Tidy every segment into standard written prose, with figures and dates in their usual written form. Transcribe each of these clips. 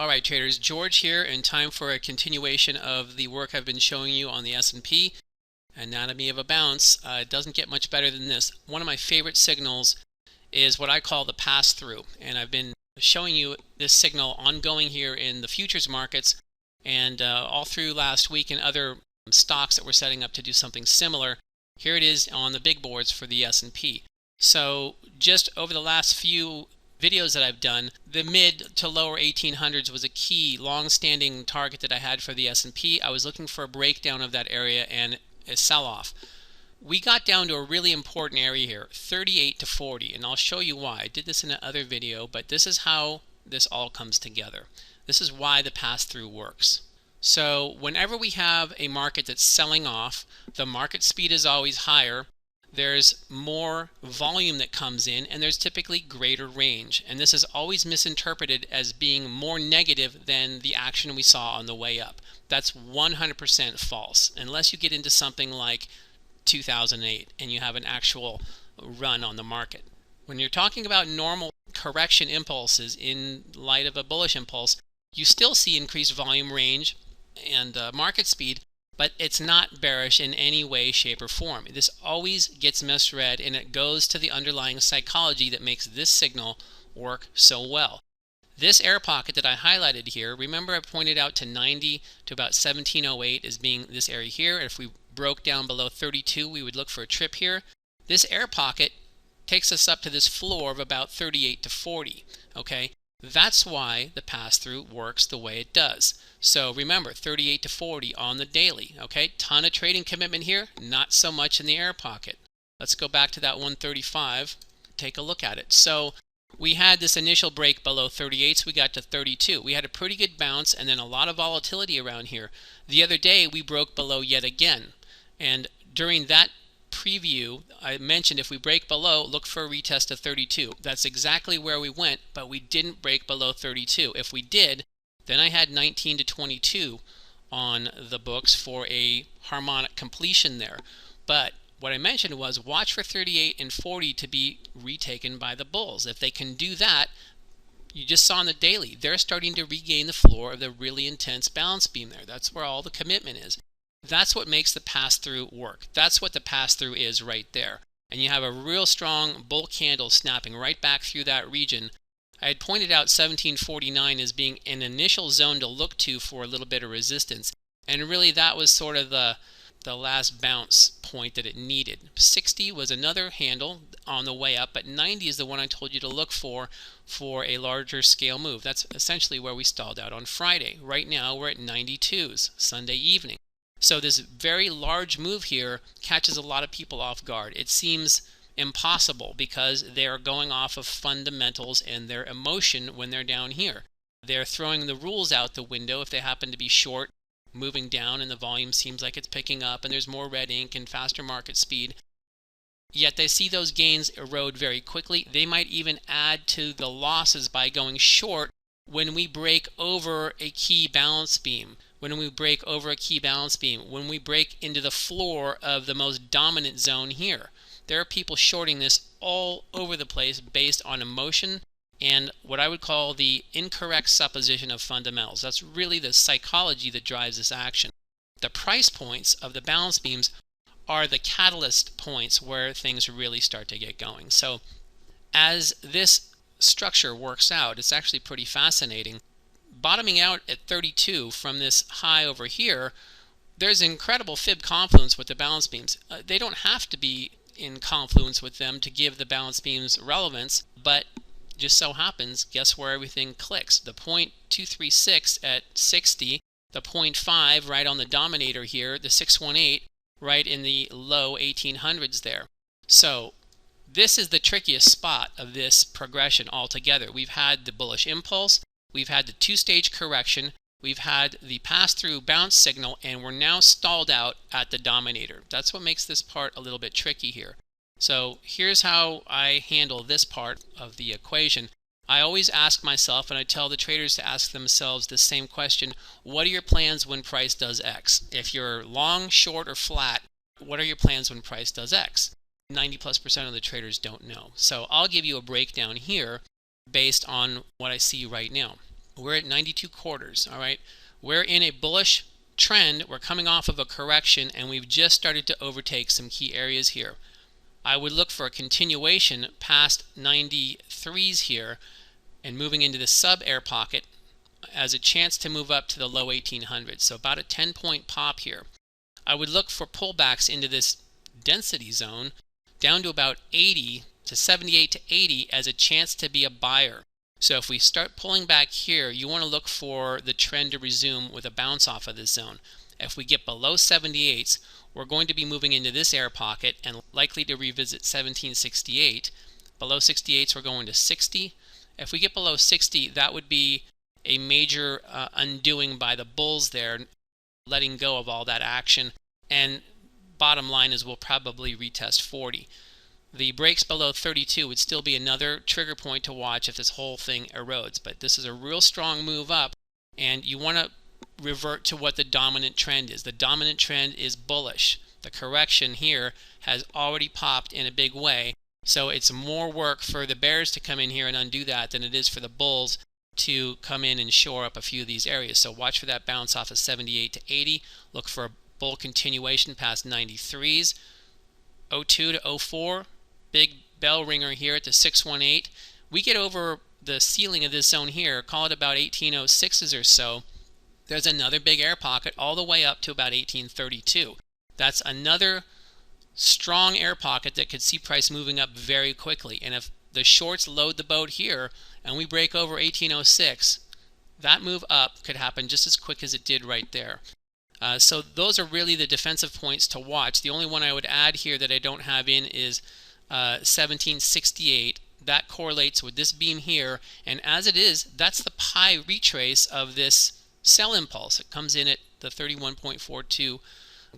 Alright traders, George here, and time for a continuation of the work I've been showing you on the S&P. Anatomy of a bounce. It doesn't get much better than this. One of my favorite signals is what I call the pass-through, and I've been showing you this signal ongoing here in the futures markets and all through last week and other stocks that we're setting up to do something similar. Here it is on the big boards for the S&P. So just over the last few videos that I've done, the mid to lower 1800s was a key long-standing target that I had for the S&P. I was looking for a breakdown of that area and a sell-off. We got down to a really important area here, 38 to 40, and I'll show you why. I did this in another video, but this is how this all comes together. This is why the pass-through works. So whenever we have a market that's selling off, the market speed is always higher. There's more volume that comes in, and there's typically greater range. And this is always misinterpreted as being more negative than the action we saw on the way up. That's 100% false, unless you get into something like 2008 and you have an actual run on the market. When you're talking about normal correction impulses in light of a bullish impulse, you still see increased volume, range, and market speed, but it's not bearish in any way, shape, or form. This always gets misread, and it goes to the underlying psychology that makes this signal work so well. This air pocket that I highlighted here, remember I pointed out to 90 to about 1708 as being this area here, and if we broke down below 32 we would look for a trip here. This air pocket takes us up to this floor of about 38 to 40, okay? That's why the pass-through works the way it does. So remember, 38 to 40 on the daily, okay? Ton of trading commitment here, not so much in the air pocket. Let's go back to that 135, take a look at it. So we had this initial break below 38, so we got to 32. We had a pretty good bounce and then a lot of volatility around here. The other day we broke below yet again, and during that preview I mentioned if we break below, look for a retest of 32. That's exactly where we went, but we didn't break below 32. If we did, then I had 19 to 22 on the books for a harmonic completion there. But what I mentioned was watch for 38 and 40 to be retaken by the bulls. If they can do that, you just saw on the daily, they're starting to regain the floor of the really intense balance beam there. That's where all the commitment is. That's what makes the pass-through work. That's what the pass-through is right there. And you have a real strong bull candle snapping right back through that region. I had pointed out 1749 as being an initial zone to look to for a little bit of resistance. And really that was sort of the last bounce point that it needed. 60 was another handle on the way up, but 90 is the one I told you to look for a larger scale move. That's essentially where we stalled out on Friday. Right now we're at 92s, Sunday evening. So this very large move here catches a lot of people off guard. It seems impossible because they're going off of fundamentals and their emotion when they're down here. They're throwing the rules out the window if they happen to be short, moving down, and the volume seems like it's picking up and there's more red ink and faster market speed. Yet they see those gains erode very quickly. They might even add to the losses by going short when we break over a key balance beam. When we break over a key balance beam, when we break into the floor of the most dominant zone here. There are people shorting this all over the place based on emotion and what I would call the incorrect supposition of fundamentals. That's really the psychology that drives this action. The price points of the balance beams are the catalyst points where things really start to get going. So as this structure works out, it's actually pretty fascinating. Bottoming out at 32 from this high over here, there's incredible fib confluence with the balance beams. They don't have to be in confluence with them to give the balance beams relevance, but just so happens, guess where everything clicks? The 0.236 at 60, the 0.5 right on the dominator here, the 618 right in the low 1800s there. So this is the trickiest spot of this progression altogether. We've had the bullish impulse, we've had the two-stage correction, we've had the pass-through bounce signal, and we're now stalled out at the dominator. That's what makes this part a little bit tricky here. So here's how I handle this part of the equation. I always ask myself, and I tell the traders to ask themselves the same question, what are your plans when price does X? If you're long, short, or flat, what are your plans when price does X? 90+% of the traders don't know. So I'll give you a breakdown here based on what I see right now. We're at 92 quarters, all right? We're in a bullish trend. We're coming off of a correction, and we've just started to overtake some key areas here. I would look for a continuation past 93s here and moving into the sub air pocket as a chance to move up to the low 1800s. So about a 10-point pop here. I would look for pullbacks into this density zone down to about 80 to 78 to 80 as a chance to be a buyer. So if we start pulling back here, you want to look for the trend to resume with a bounce off of this zone. If we get below 78s, we're going to be moving into this air pocket and likely to revisit 1768. Below 68s, we're going to 60. If we get below 60, that would be a major undoing by the bulls there, letting go of all that action. And bottom line is we'll probably retest 40. The breaks below 32 would still be another trigger point to watch if this whole thing erodes. But this is a real strong move up, and you want to revert to what the dominant trend is. The dominant trend is bullish. The correction here has already popped in a big way, so it's more work for the bears to come in here and undo that than it is for the bulls to come in and shore up a few of these areas. So watch for that bounce off of 78 to 80. Look for a bull continuation past 93s. 02 to 04, big bell ringer here at the 618. We get over the ceiling of this zone here, call it about 1806s or so. There's another big air pocket all the way up to about 1832. That's another strong air pocket that could see price moving up very quickly. And if the shorts load the boat here and we break over 1806, that move up could happen just as quick as it did right there. So those are really the defensive points to watch. The only one I would add here that I don't have in is 1768. That correlates with this beam here, and as it is, that's the pi retrace of this sell impulse. It comes in at the 31.42,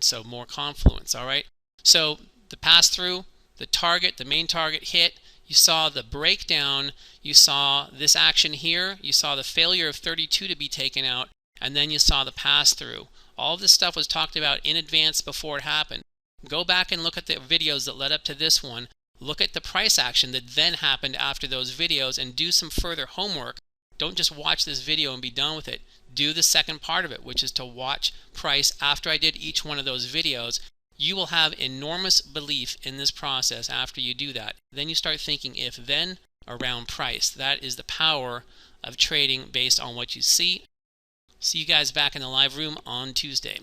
so more confluence. All right, so the pass through, the target, the main target hit. You saw the breakdown, you saw this action here, you saw the failure of 32 to be taken out, and then you saw the pass through. All of this stuff was talked about in advance before it happened. Go back and look at the videos that led up to this one. Look at the price action that then happened after those videos and do some further homework. Don't just watch this video and be done with it. Do the second part of it, which is to watch price after I did each one of those videos. You will have enormous belief in this process after you do that. Then you start thinking if then around price. That is the power of trading based on what you see. See you guys back in the live room on Tuesday.